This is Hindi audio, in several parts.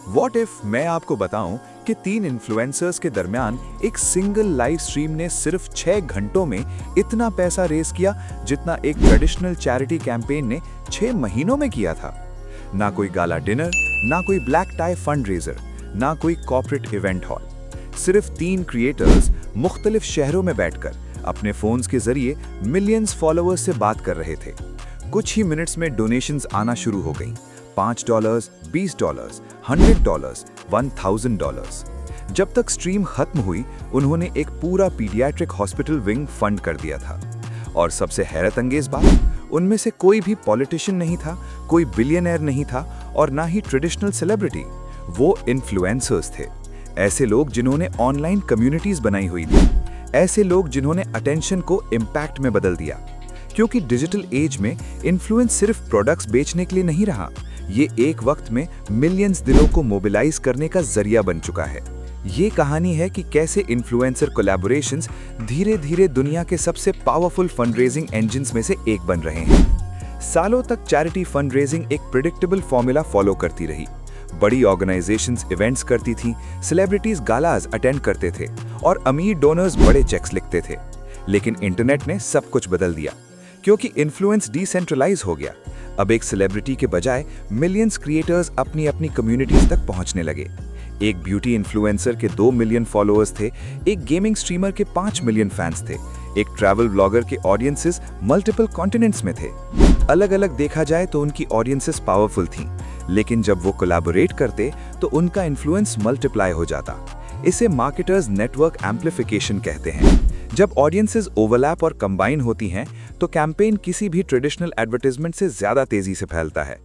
व्हाट इफ मैं आपको बताऊं कि 3 इन्फ्लुएंसर्स के दरमियान एक सिंगल लाइव स्ट्रीम ने सिर्फ 6 घंटों में इतना पैसा रेस किया जितना एक ट्रेडिशनल चैरिटी कैंपेन ने 6 महीनों में किया था। ना कोई गाला डिनर, ना कोई ब्लैक टाई फंड रेजर, ना कोई कॉर्पोरेट इवेंट हॉल, सिर्फ 3 क्रिएटर्स मुख्तलिफ शहरों में बैठकर अपने फोन्स के जरिए मिलियंस फॉलोअर्स से बात कर रहे थे। कुछ ही मिनट्स में डोनेशंस आना शुरू हो गईं। $5, $20, $100, $1000। जब तक स्ट्रीम खत्म हुई उन्होंने एक पूरा पीडियाट्रिक हॉस्पिटल विंग फंड कर दिया था। और सबसे हैरत अंगेज बात, उनमें से कोई भी पॉलिटिशियन नहीं था, कोई बिलियनर नहीं था और ना ही ट्रेडिशनल सेलिब्रिटी। वो इन्फ्लुएंसर्स थे, ऐसे लोग जिन्होंने ऑनलाइन कम्युनिटीज बनाई हुई थी, ऐसे लोग जिन्होंने अटेंशन को इम्पैक्ट में बदल दिया। क्योंकि डिजिटल एज में इन्फ्लुएंस सिर्फ प्रोडक्ट्स बेचने के लिए नहीं रहा, ये एक वक्त में मिलियंस दिलों को मोबिलाइज करने का जरिया बन चुका है। ये कहानी है कि कैसे इन्फ्लुएंसर कोलैबोरेशंस धीरे धीरे दुनिया के सबसे पावरफुल फंडरेजिंग इंजन्स में से एक बन रहे हैं। सालों तक चैरिटी फंडरेजिंग एक प्रेडिक्टेबल फॉर्मूला फॉलो करती रही। बड़ी ऑर्गेनाइजेशंस इवेंट्स करती थीं, सेलिब्रिटीज गालाज अटेंड करते थे और अमीर डोनर्स बड़े चेक्स लिखते थे। लेकिन इंटरनेट ने सब कुछ बदल दिया, क्योंकि इन्फ्लुएंस डिसेंट्रलाइज हो गया। अब एक सेलिब्रिटी के बजाय मिलियंस क्रिएटर्स अपनी अपनी कम्युनिटीज तक पहुंचने लगे। एक ब्यूटी इन्फ्लुएंसर के 2 मिलियन फॉलोअर्स थे, एक गेमिंग स्ट्रीमर के 5 मिलियन फैंस थे, एक ट्रैवल ब्लॉगर के ऑडियंसेस मल्टीपल कॉन्टिनेंट्स में थे। अलग अलग देखा जाए तो उनकी ऑडियंसेस पावरफुल थीं, लेकिन जब वो कोलैबोरेट करते तो उनका इन्फ्लुएंस मल्टीप्लाई हो जाता। इसे मार्केटर्स नेटवर्क एम्प्लीफिकेशन कहते हैं। जब ऑडियंसेस ओवरलैप और कंबाइन होती हैं तो कैंपेन किसी भी ट्रेडिशनल एडवर्टाइजमेंट से ज्यादा तेजी से फैलता है।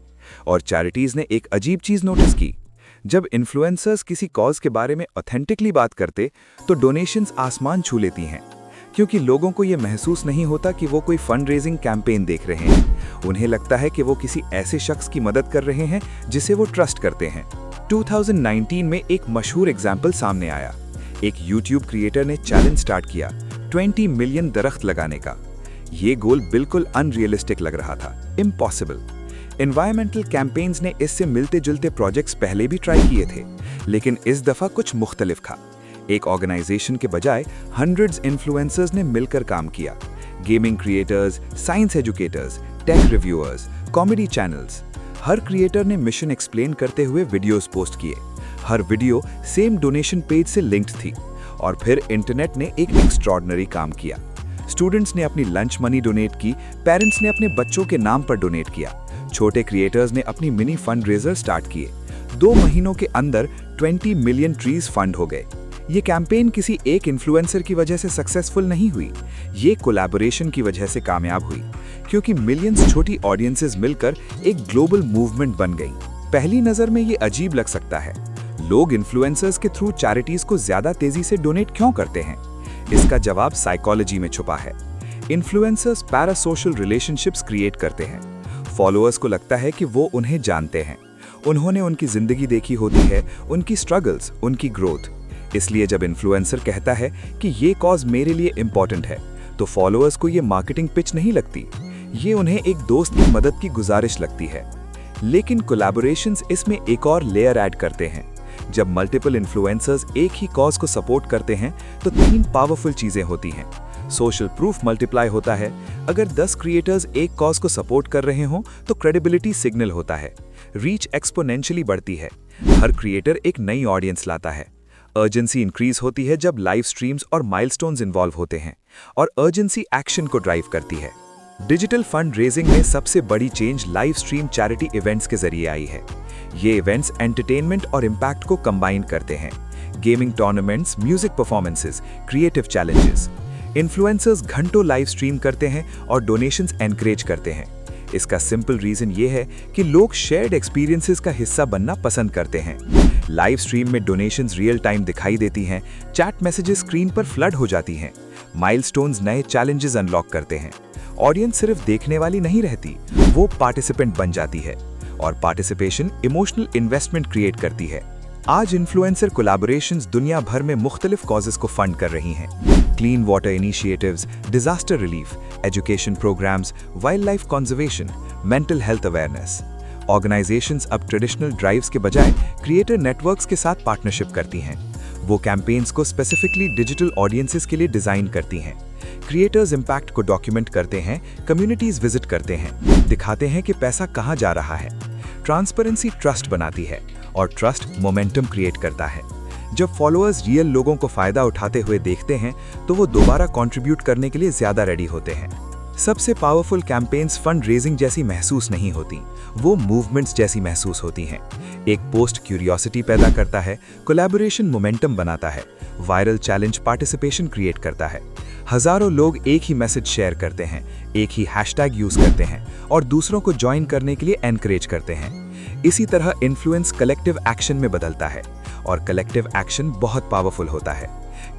और चैरिटीज ने एक अजीब चीज नोटिस की, जब इन्फ्लुएंसर्स किसी कॉज के बारे में ऑथेंटिकली बात करते तो डोनेशंस आसमान छू लेती हैं, क्योंकि लोगों को यह महसूस नहीं होता कि वो कोई फंड रेजिंग कैंपेन देख रहे हैं। उन्हें लगता है कि वो किसी ऐसे शख्स की मदद कर रहे हैं जिसे वो ट्रस्ट करते हैं। 2019 में एक मशहूर एग्जाम्पल सामने आया। एक यूट्यूब क्रिएटर ने चैलेंज स्टार्ट किया 20 मिलियन दरख्त लगाने का। ये गोल बिल्कुल अनरियलिस्टिक लग रहा था, इम्पॉसिबल। एनवायरमेंटल कैंपेन्स ने इससे मिलते जुलते प्रोजेक्ट्स पहले भी ट्राई किए थे, लेकिन इस दफा कुछ मुख्तलिफ था। एक ऑर्गेनाइजेशन के बजाय हंड्रेड्स इन्फ्लुएंसर्स ने मिलकर काम किया। Gaming creators, science educators, tech reviewers, comedy channels. हर क्रिएटर ने मिशन एक्सप्लेन करते हुए वीडियोस पोस्ट किए। हर वीडियो सेम डोनेशन पेज से लिंक्ड थी। और फिर इंटरनेट ने एक एक्स्ट्रॉर्डिनरी काम किया। स्टूडेंट्स ने अपनी लंच मनी डोनेट की, पेरेंट्स ने अपने बच्चों के नाम पर डोनेट किया, छोटे क्रिएटर्स ने अपनी मिनी फंड रेजर स्टार्ट किए। 2 महीनों के अंदर 20 मिलियन ट्रीज फंड हो गए। ये कैंपेन किसी एक इन्फ्लुएंसर की वजह से सक्सेसफुल नहीं हुई, ये कोलैबोरेशन की वजह से कामयाब हुई, क्योंकि मिलियंस छोटी ऑडियंसेस मिलकर एक ग्लोबल मूवमेंट बन गई। पहली नजर में ये अजीब लग सकता है, लोग इन्फ्लुएंसर्स के थ्रू चैरिटीज को ज्यादा तेजी से डोनेट क्यों करते हैं? इसका जवाब साइकोलॉजी में छुपा है। इन्फ्लुएंसर्स पैरासोशल रिलेशनशिप्स क्रिएट करते हैं। फॉलोअर्स को लगता है कि वो उन्हें जानते हैं, उन्होंने उनकी जिंदगी देखी होती है, उनकी स्ट्रगल्स, उनकी ग्रोथ। इसलिए जब इन्फ्लुएंसर कहता है कि ये कॉज मेरे लिए इंपॉर्टेंट है, तो फॉलोअर्स को ये मार्केटिंग पिच नहीं लगती, ये उन्हें एक दोस्त की मदद की गुजारिश लगती है। लेकिन कोलैबोरेशंस इसमें एक और लेयर ऐड करते हैं। जब मल्टीपल इन्फ्लुएंसर्स एक ही कॉज को सपोर्ट करते हैं तो 3 पावरफुल चीजें होती हैं। सोशल प्रूफ मल्टीप्लाई होता है। अगर 10 क्रिएटर्स एक कॉज को सपोर्ट कर रहे हों तो क्रेडिबिलिटी सिग्नल होता है। रीच एक्सपोनेंशियली बढ़ती है। हर क्रिएटर एक नई ऑडियंस लाता है। अर्जेंसी इंक्रीज होती है जब लाइव स्ट्रीम्स और माइलस्टोन्स इन्वॉल्व होते हैं, और अर्जेंसी एक्शन को ड्राइव करती है। डिजिटल फंड रेजिंग में सबसे बड़ी change live stream charity events के जरिए आई है। ये इवेंट्स एंटरटेनमेंट और इम्पैक्ट को कंबाइन करते हैं। Gaming tournaments, music performances, creative challenges. Influencers घंटों लाइव स्ट्रीम करते हैं और डोनेशंस एनकरेज करते हैं। इसका सिंपल रीजन ये है कि लोग शेयर्ड एक्सपीरियंसेस का हिस्सा बनना पसंद करते हैं। लाइव स्ट्रीम में डोनेशंस रियल टाइम दिखाई देती हैं, चैट मैसेजेस स्क्रीन पर फ्लड हो जाती हैं, माइलस्टोन्स नए चैलेंजेस अनलॉक करते हैं। ऑडियंस सिर्फ देखने वाली नहीं रहती, वो पार्टिसिपेंट बन जाती है, और पार्टिसिपेशन इमोशनल इन्वेस्टमेंट क्रिएट करती है। आज इन्फ्लुएंसर कोलैबोरेशंस दुनिया भर में मुख्तलिफ कॉजेस को फंड कर रही हैं। Clean water initiatives, disaster relief, education programmes, wildlife conservation, mental health awareness. Organisations अब ट्रेडिशनल ड्राइव्स के बजाय क्रिएटर नेटवर्क्स के साथ पार्टनरशिप करती हैं। वो कैंपेन्स को स्पेसिफिकली डिजिटल ऑडियंसेस के लिए डिजाइन करती हैं। क्रिएटर्स इम्पैक्ट को डॉक्यूमेंट करते हैं, कम्युनिटीज विजिट करते हैं, दिखाते हैं कि पैसा कहाँ जा रहा है। ट्रांसपेरेंसी ट्रस्ट बनाती है और ट्रस्ट मोमेंटम क्रिएट करता है। जब फॉलोअर्स रियल लोगों को फायदा उठाते हुए देखते हैं तो वो दोबारा कंट्रीब्यूट करने के लिए ज्यादा रेडी होते हैं। सबसे पावरफुल कैंपेन्स फंड रेजिंग जैसी महसूस नहीं होती, वो मूवमेंट्स जैसी महसूस होती हैं। एक पोस्ट क्यूरियोसिटी पैदा करता है, कोलैबोरेशन मोमेंटम बनाता है, वायरल चैलेंज पार्टिसिपेशन क्रिएट करता है। हजारों लोग एक ही मैसेज शेयर करते हैं, एक ही हैशटैग यूज करते हैं और दूसरों को ज्वाइन करने के लिए एनकरेज करते हैं। इसी तरह इन्फ्लुएंस कलेक्टिव एक्शन में बदलता है और कलेक्टिव एक्शन बहुत पावरफुल होता है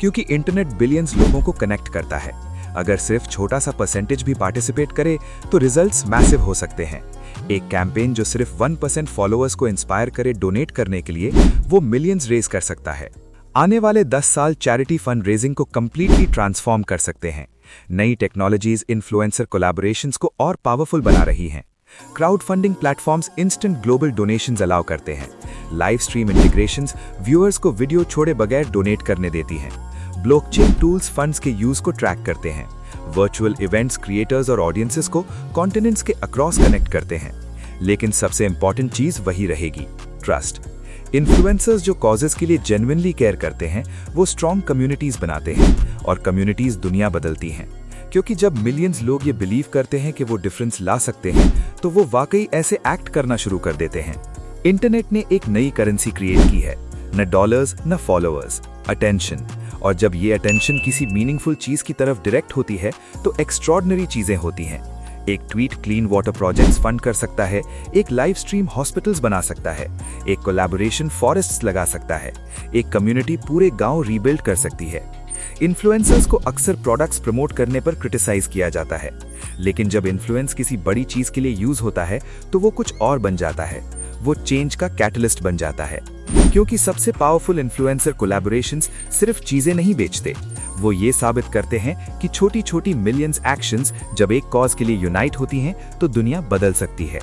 क्योंकि इंटरनेट बिलियंस लोगों को कनेक्ट करता है। अगर सिर्फ छोटा सा परसेंटेज भी पार्टिसिपेट करे तो रिजल्ट्स मैसिव हो सकते हैं। एक कैंपेन जो सिर्फ 1% फॉलोअर्स को इंस्पायर करे डोनेट करने के लिए, वो मिलियंस रेज कर सकता है। आने वाले 10 साल चैरिटी फंड रेजिंग को कंप्लीटली ट्रांसफॉर्म कर सकते हैं। नई टेक्नोलॉजीज इन्फ्लुएंसर कोलैबोरेशंस को और पावरफुल बना रही हैं। Crowd funding platforms instant global donations allow करते हैं। लाइव स्ट्रीम इंटीग्रेशंस व्यूअर्स को वीडियो छोड़े बगैर डोनेट करने देती हैं। ब्लॉकचेन टूल्स फंड्स के यूज को ट्रैक करते हैं। वर्चुअल इवेंट्स क्रिएटर्स और ऑडियंसेस को कॉन्टिनेंट्स के अक्रॉस कनेक्ट करते हैं। लेकिन सबसे इंपॉर्टेंट चीज वही रहेगी, ट्रस्ट। इन्फ्लुएंसर्स जो कॉजेस के लिए जेन्युइनली केयर करते हैं, वो स्ट्रॉन्ग कम्युनिटीज बनाते हैं और कम्युनिटीज दुनिया बदलती हैं। क्योंकि जब मिलियंस लोग ये बिलीव करते हैं कि वो डिफरेंस ला सकते हैं, तो वो वाकई ऐसे एक्ट करना शुरू कर देते हैं। इंटरनेट ने एक नई करेंसी क्रिएट की है, न डॉलर्स न फॉलोअर्स, अटेंशन। और जब ये अटेंशन किसी मीनिंगफुल चीज की तरफ डायरेक्ट होती है तो एक्स्ट्रॉर्डिनरी चीजें होती हैं। एक tweet clean water projects fund कर सकता है, एक लाइव स्ट्रीम हॉस्पिटल्स बना सकता है, एक कोलैबोरेशन फॉरेस्ट्स लगा सकता है, एक कम्युनिटी पूरे गांव रीबिल्ड कर सकती है। इन्फ्लुएंसर्स को अक्सर प्रोडक्ट्स प्रमोट करने पर क्रिटिसाइज किया जाता है, लेकिन जब इन्फ्लुएंस किसी बड़ी चीज के लिए यूज होता है तो वो कुछ और बन जाता है। वो चेंज का कैटलिस्ट बन जाता है। क्योंकि सबसे पावरफुल इन्फ्लुएंसर कोलैबोरेशंस सिर्फ चीजें नहीं बेचते, वो ये साबित करते हैं कि छोटी छोटी मिलियंस एक्शंस जब एक कॉज के लिए यूनाइट होती हैं तो दुनिया बदल सकती है।